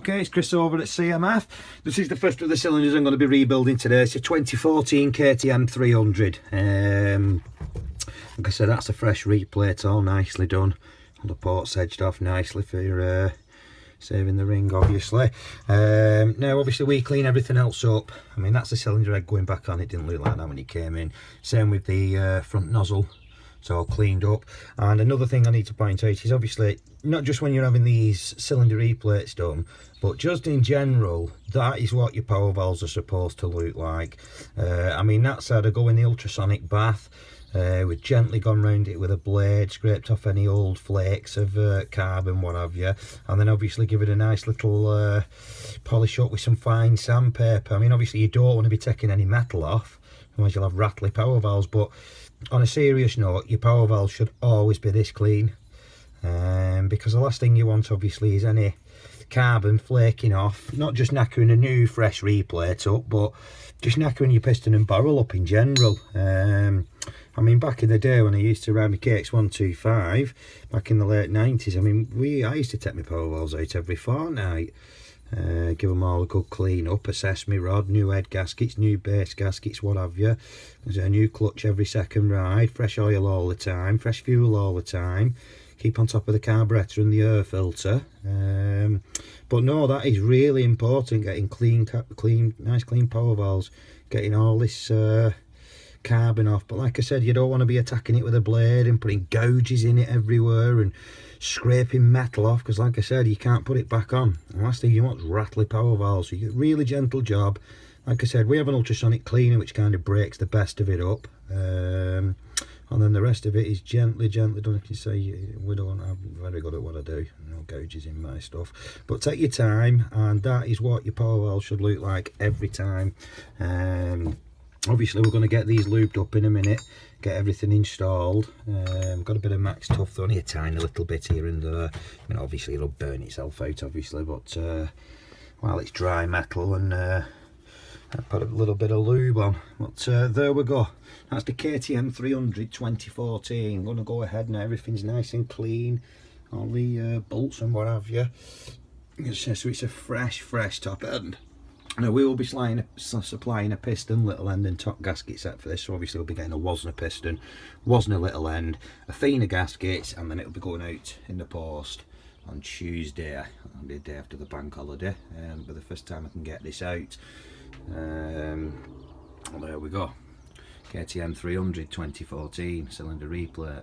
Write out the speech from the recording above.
Okay, it's Chris over at CMF. This is the first of the cylinders I'm going to be rebuilding today. It's a 2014 KTM 300. Like I said, that's a fresh replate, all nicely done. All the ports edged off nicely for saving the ring, obviously. Now, obviously, we clean everything else up. I mean, that's the cylinder head going back on. It didn't look like that when it came in. Same with the front nozzle. It's all cleaned up. And another thing I need to point out is obviously not just when you're having these cylinder replates done, but just in general, that is what your power valves are supposed to look like. I mean, that said, I go in the ultrasonic bath. We've gently gone round it with a blade, scraped off any old flakes of carbon, what have you, and then obviously give it a nice little polish up with some fine sandpaper. I mean, obviously you don't want to be taking any metal off, otherwise you'll have rattly power valves, but on a serious note, your power valves should always be this clean, because the last thing you want obviously is any carbon flaking off, not just knackering a new fresh replate up, but just knackering your piston and barrel up in general. I mean, back in the day when I used to ride my KX125, back in the late 90s, I mean, I used to take my power valves out every fortnight, give them all a good clean up, assess my rod, new head gaskets, new base gaskets, what have you. There's a new clutch every second ride, fresh oil all the time, fresh fuel all the time. Keep on top of the carburetor and the air filter. But no, that is really important, getting nice clean power valves, getting all this carbon off. But like I said, you don't want to be attacking it with a blade and putting gouges in it everywhere and scraping metal off, because like I said, you can't put it back on. And last thing you want is rattly power valves. So you get a really gentle job. Like I said, we have an ultrasonic cleaner which kind of breaks the best of it up, and then the rest of it is gently done. You can say I'm very good at what I do, no gouges in my stuff, but take your time, and that is what your power valve should look like every time. Obviously we're going to get these lubed up in a minute, get everything installed. Got a bit of max tough, only a tiny little bit here and there. I mean, obviously it'll burn itself out, obviously, but while it's dry metal, and I put a little bit of lube on. But there we go, that's the KTM 300 2014. I'm going to go ahead now, everything's nice and clean, all the bolts and what have you. So it's a fresh top end. Now we will be supplying a piston, little end and top gasket set for this, so obviously we'll be getting a Wasner piston, Wasner little end, a Athena gaskets, and then it'll be going out in the post on Tuesday. It'll be a day after the bank holiday, but the first time I can get this out. Well, there we go, KTM 300 2014 cylinder replate.